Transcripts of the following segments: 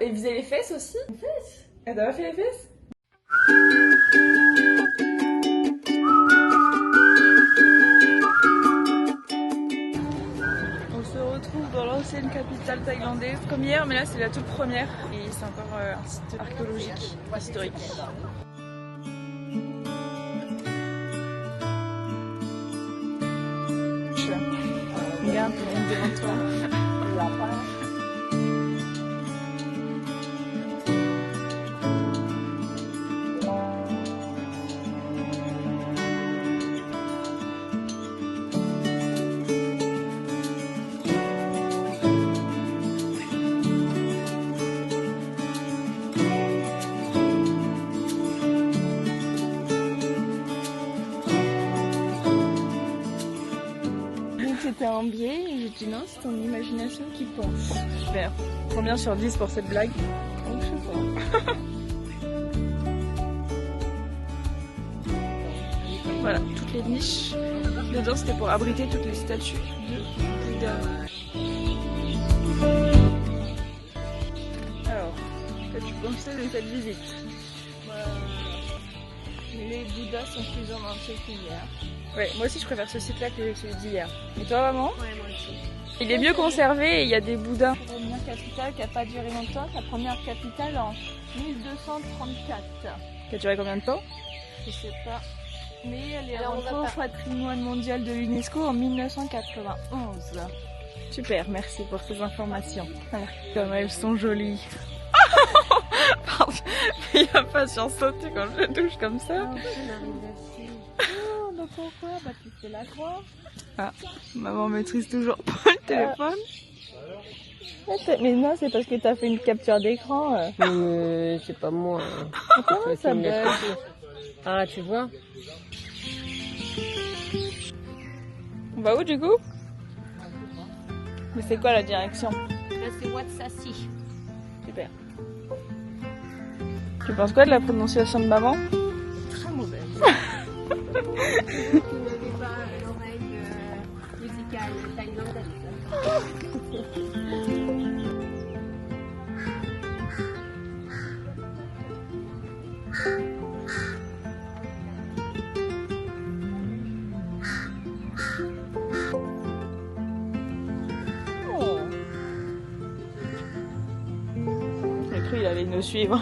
Et viser les fesses aussi? Les fesses? Elle t'a pas fait les fesses? On se retrouve dans l'ancienne capitale thaïlandaise, comme hier, mais là c'est la toute première. Et c'est encore un site archéologique, historique. Regarde, il y a une devant toi. C'était un biais et j'ai dit non, c'est ton imagination qui pense. Super. Combien sur 10 pour cette blague? Donc, je sais pas. Voilà, toutes les niches. Dedans, c'était pour abriter toutes les statues de Bouddha. Alors, qu'as-tu pensé de cette visite? Les Bouddhas sont plus en entier qu'hier. Ouais, moi aussi je préfère ce site-là que celui d'hier. Et toi, maman? Ouais, moi aussi. Il est mieux conservé et il y a des Bouddhas. La première capitale qui n'a pas duré longtemps, la première capitale en 1234. Ça a duré combien de temps? Je sais pas. Mais elle est rentrée au patrimoine mondial de l'UNESCO en 1991. Super, merci pour ces informations. Comme elles sont jolies. Pardon, il n'y a pas sursauté quand je touche comme ça. Oh, donc pourquoi? Bah tu fais la croix. Ah, maman maîtrise toujours pas le téléphone. Mais non, c'est parce que t'as fait une capture d'écran. C'est pas moi. Comment ça bug? Ah, tu vois? On va où du coup? Mais c'est quoi la direction? Là c'est Wat Sassi. Super. Tu penses quoi de la prononciation de maman? Très mauvaise. Vous n'avez pas l'oreille musicale thaïlandaise. J'ai cru qu'il allait nous suivre.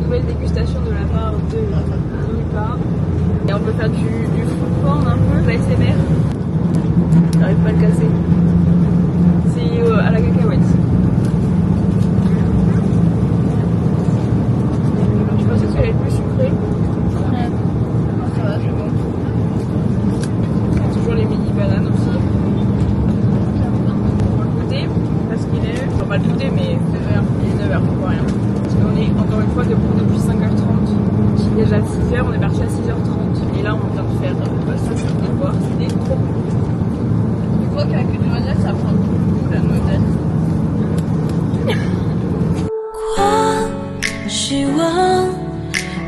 Nouvelle dégustation de la part de Nipa. Et on peut faire du food porn un peu, de l'ASMR. J'arrive pas à le casser. C'est à la cacahuète. Je pensais qu'elle est plus sucrée. Ouais. Ça va, c'est bon. Il y a toujours les mini bananes aussi. On va le goûter parce qu'il est. Enfin, pas le goûter, mais 9h. Il est 9h pour rien. Parce qu'on est encore une fois debout depuis 5h30. Il est déjà 6h, on est parti à 6h30. Et là, on vient de faire ça, je peux voir. C'était trop bon. Tu vois qu'avec une noisette, ça prend beaucoup la noisette. 希望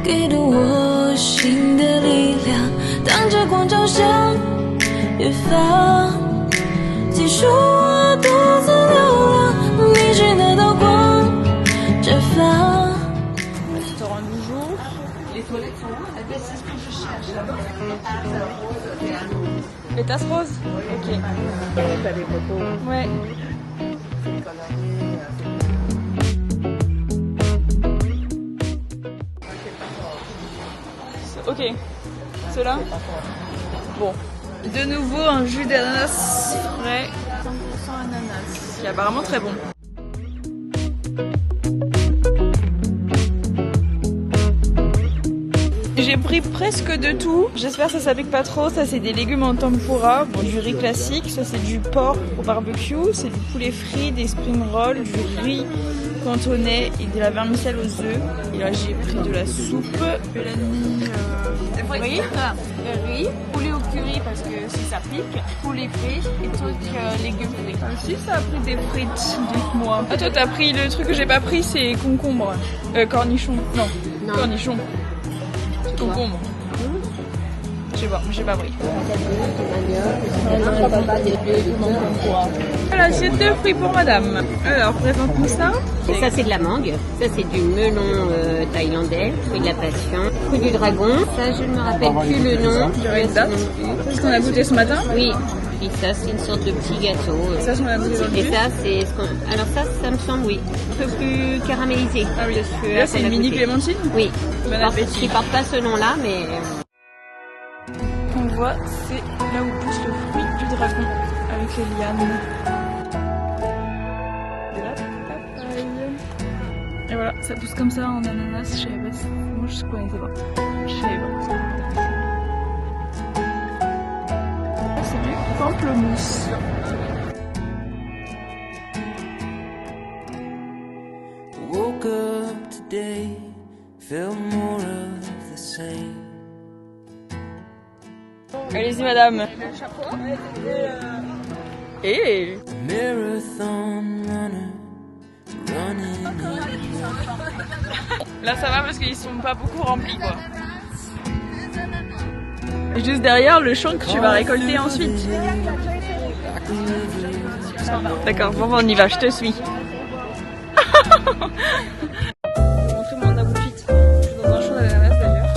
给了我新的力量，当着光照向远方，结束我独自流浪，你只能刀光绽放。 Restaurant du jour. Les toilettes sont où? Eh bien, c'est ce que je cherche là-bas. Les tasses roses. Ok. T'as des photos. Ouais. Ok. Ceux-là. Bon. De nouveau un jus d'ananas frais. 100% ananas. Qui est apparemment très bon. J'ai pris presque de tout. J'espère que ça s'applique pas trop. Ça c'est des légumes en tempura, bon, du riz classique. Ça c'est du porc au barbecue. C'est du poulet frit, des spring rolls, du riz cantonais et de la vermicelle aux œufs. Et là j'ai pris de la soupe. Mélanie, Riz, poulet au curry, ça pique. Poulet frit et trucs légumes frits. Si ça a pris des frites, dites-moi. Ah toi t'as pris le truc que j'ai pas pris, c'est concombre. Cornichon. Non. Cornichon. Concombre. J'ai pas pris. Voilà, l'assiette de fruits pour madame. Alors, présente-nous ça. Et ça, c'est de la mangue. Ça, c'est du melon thaïlandais, fruit de la passion, fruit du dragon. Ça, je ne me rappelle plus le nom. J'aurais une date. C'est ce qu'on a goûté ce matin. Oui. Et ça, c'est une sorte de petit gâteau. Ça, c'est ce qu'on a goûté aujourd'hui. Et ça, c'est ce qu'on... Alors ça me semble, oui, un peu plus caramélisé. Ah oui, là, c'est une mini clémentine. Oui. Bon appétit. Qui porte pas ce nom-là, mais... On voit, c'est là où pousse le fruit du dragon avec les lianes. La papaye. Et voilà, ça pousse comme ça en ananas. Je savais pas si... Moi je connaissais pas. Je savais pas. C'est du pamplemousse. Woke up today, felt more of the same. Allez-y madame. Et Marathon runner, running. là ça va parce qu'ils sont pas beaucoup remplis quoi. Et juste derrière le champ que tu vas récolter ensuite. D'accord, bon on y va, je te suis. Montrer mon abou fit. Je suis dans un champ d'ananas d'ailleurs.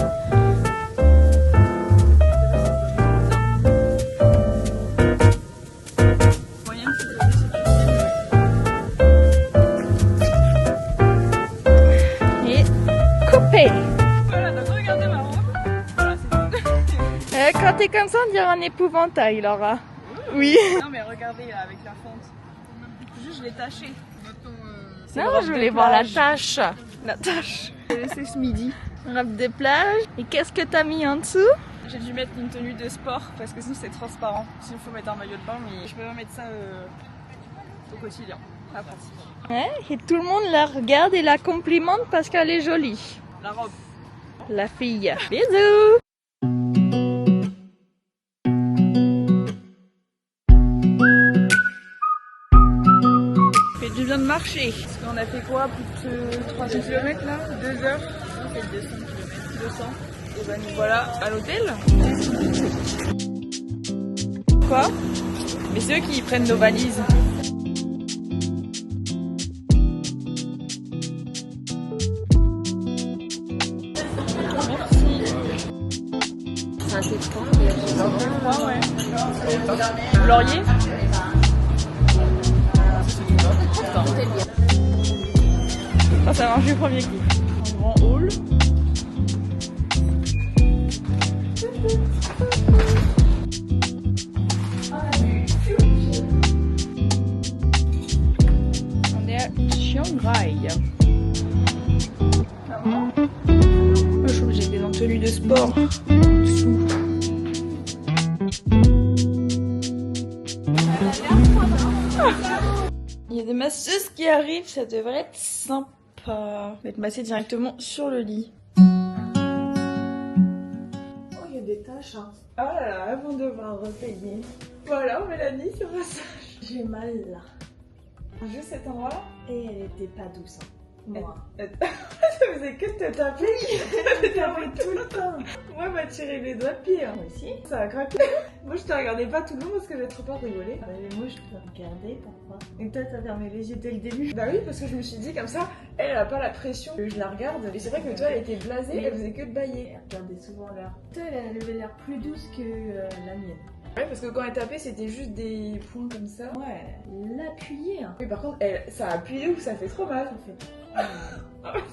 Et coupé. Voilà, donc regardez ma robe. Voilà, c'est tout. Quand t'es comme ça, on dirait un épouvantail, Laura. Oui. Non mais regardez là avec la fente. Juste je l'ai taché. Non, je voulais voir la tache. La tache. J'ai laissé ce midi. Robe de plage. Et qu'est-ce que t'as mis en dessous? J'ai dû mettre une tenue de sport parce que sinon c'est transparent. Sinon il faut mettre un maillot de bain, mais je peux pas mettre ça au quotidien. Pas pratique. Ouais, et tout le monde la regarde et la complimente parce qu'elle est jolie. La robe. La fille. Bisous. Du bien de marcher. Parce qu'on a fait quoi? Plus de 300 km là? 2 heures? On fait 200 km. 200. Et ben nous voilà à l'hôtel. Quoi? Mais c'est eux qui prennent nos valises. Merci. C'est un peu froid, ouais. Laurier? Ah, ça marche du premier coup. Un grand hall. On est à Chiang Rai. Moi, je trouve que j'étais en tenue de sport. En dessous. Il y a des masseuses qui arrivent, ça devrait être sympa. On va être massé directement sur le lit. Oh, il y a des taches, hein. Oh là là, avant de devoir repayer. Voilà, Mélanie, ce massage. J'ai mal là. Juste cet endroit-là. Et elle était pas douce, hein. Moi. Ça faisait que de te taper. Je tapais tout le temps. Moi, elle m'a tiré les doigts de pied. Hein. Moi aussi. Ça a craqué. Moi, je te regardais pas tout le long parce que j'avais trop peur de rigoler. Mais moi, je te regardais parfois. Et toi, t'as fermé les yeux dès le début. Bah oui, parce que je me suis dit comme ça, elle a pas la pression que je la regarde. Et c'est vrai que toi, elle était blasée, elle faisait que de bailler. Elle regardait souvent l'heure. Toi, elle avait l'air plus douce que la mienne. Ouais, parce que quand elle tapait, c'était juste des points comme ça. Ouais, l'appuyer. Hein. Oui, par contre, elle, ça appuie ouf, ça fait trop mal.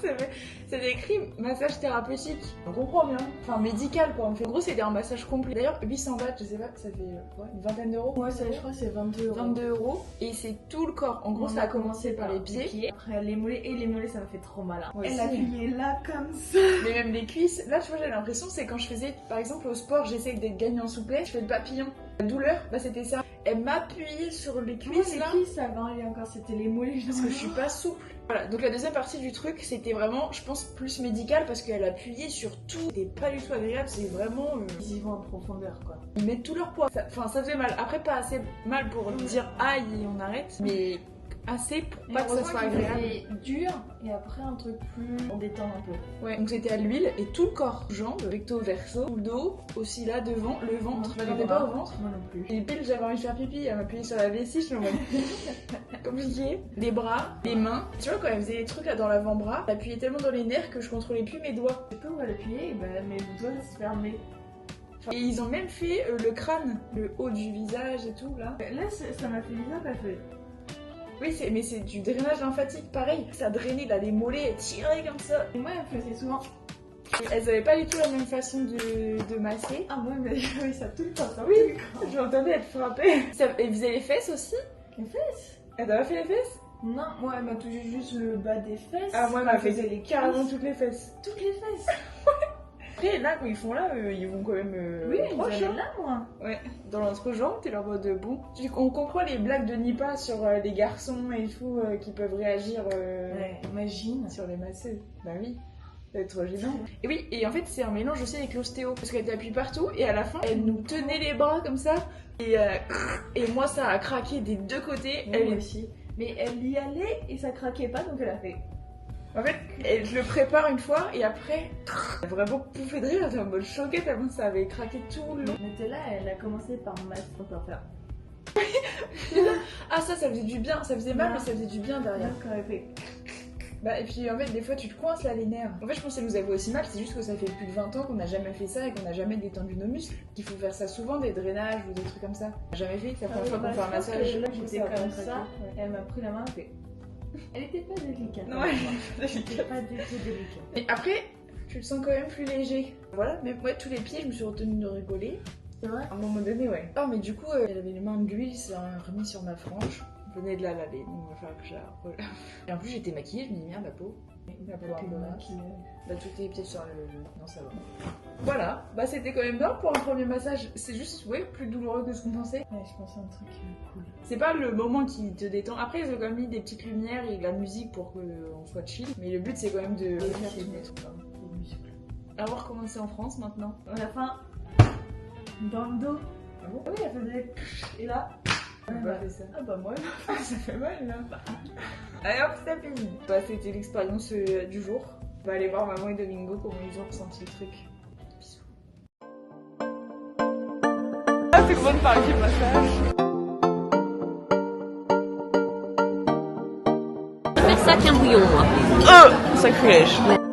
Ça fait c'est écrit massage thérapeutique. On comprend bien. Enfin, médical quoi. En gros, c'était un massage complet. D'ailleurs, 800 bahts, je sais pas, ça fait quoi, une vingtaine d'euros? Ouais, je crois que c'est 22 euros. 22 euros. Et c'est tout le corps. En gros, ça a commencé par les pieds. Après, les mollets. Et les mollets, ça me fait trop mal. Hein. Ouais, elle appuyait là comme ça. Mais même les cuisses. Là, tu vois, j'ai l'impression, c'est quand je faisais, par exemple, au sport, j'essaye d'être gagnant en souplesse, je fais le papillon. La douleur, bah c'était ça. Elle m'appuyait sur les cuisses là. Les cuisses, ça va aller encore, c'était les mollets. Parce que je suis pas souple. Voilà, donc la deuxième partie du truc, c'était vraiment, je pense, plus médical parce qu'elle appuyait sur tout. C'était pas du tout agréable, c'est vraiment. Ils y vont en profondeur quoi. Ils mettent tout leur poids. Enfin, ça faisait mal. Après, pas assez mal pour dire aïe et on arrête, mais assez pour pas que ça soit agréable. C'était dur et après un truc plus pour détendre un peu. Ouais, donc c'était à l'huile et tout le corps, jambes, recto verso, le dos, aussi là devant, le ventre. Je m'attendais pas au ventre. Moi non plus. Et pile, j'avais envie de faire pipi, elle m'appuyait sur la vessie, je me disais compliqué. Les bras, les mains. Tu vois, quand elle faisait les trucs là dans l'avant-bras, elle appuyait tellement dans les nerfs que je contrôlais plus mes doigts. Et quand on va l'appuyer, et ben mes doigts se fermaient. Et ils ont même fait le crâne, le haut du visage et tout là. Là, ça m'a fait bizarre parce que Oui, mais c'est du drainage lymphatique, pareil. Ça drainait là les mollets, elles tiraient comme ça. et moi, elle me faisait souvent. Elles avaient pas du tout la même façon de masser. Ah, moi, mais j'avais ça tout le temps. Ça. Oui, j'entendais être frappée. Et vous avez les fesses aussi? Les fesses? Elle t'a pas fait les fesses? Non, moi, elle m'a touché juste le bas des fesses. Ah, moi, elle m'a fait les carrément cuisses. toutes les fesses. Toutes les fesses. Après, là, quand ils font là, ils vont quand même Oui, proche, j'allais hein. là, moi. Ouais, dans l'entrejambe, t'es leur mode bon. On comprend les blagues de Nipa sur les garçons et tout qui peuvent réagir Ouais, imagine. sur les masseuses. Bah oui, ça va être trop gênant. Et oui, et en fait, c'est un mélange aussi avec l'ostéo parce qu'elle t'appuie partout et à la fin, elle nous tenait les bras comme ça. Et moi, ça a craqué des deux côtés. Elle aussi. Mais elle y allait et ça craquait pas, donc elle a fait. En fait, je le prépare une fois et après, elle a vraiment pouffé de rire, elle était en mode choquée tellement ça avait craqué tout le long. On était là, elle a commencé par masser pour faire. Ah ça faisait du bien, ça faisait mal Ouais. mais ça faisait du bien derrière. Quand elle fait. Bah et puis en fait des fois tu te coinces là les nerfs. En fait je pense que ça nous avait aussi mal, c'est juste que ça fait plus de 20 ans qu'on n'a jamais fait ça et qu'on n'a jamais détendu nos muscles. Qu'il faut faire ça souvent, des drainages ou des trucs comme ça. Jamais fait, c'est la première fois qu'on fait un massage. Là, j'étais Ça va comme pas ça, craquer, et elle m'a pris la main, elle fait. Elle était pas délicate. Ouais, Elle était pas du tout délicate. Mais après, tu le sens quand même plus léger. Voilà, mais moi tous les pieds je me suis retenue de rigoler. C'est vrai? À un moment donné, ouais. Oh, mais du coup, elle avait les mains de l'huile, ça a remis sur ma frange. Je venais de la laver, donc il va falloir que je la relave. Et en plus, j'étais maquillée, je me dis merde, la peau. La peau un peu mince. Bah, tout est peut-être sur le. Non, ça va. Voilà, bah c'était quand même bien pour un premier massage. C'est juste, ouais, plus douloureux que ce qu'on pensait. Ouais, je pensais à un truc cool. C'est pas le moment qui te détend. Après, ils ont quand même mis des petites lumières et de la musique pour qu'on soit chill. Mais le but, c'est quand même de faire c'est tout des mettre. muscles. À voir comment c'est en France maintenant. À la fin, dans le dos. Ah bon? Oui, elle faisait. Et là. On a pas fait ça. Ah bah moi. Ça fait mal là. Allez hop, c'est fini. Bah, c'était l'expérience du jour. On va aller voir maman et Domingo comment ils ont ressenti le truc. Bisous. Ah, c'est bonne partie du massage. Je vais faire ça qu'un bouillon, moi. Sacrilège. Ouais.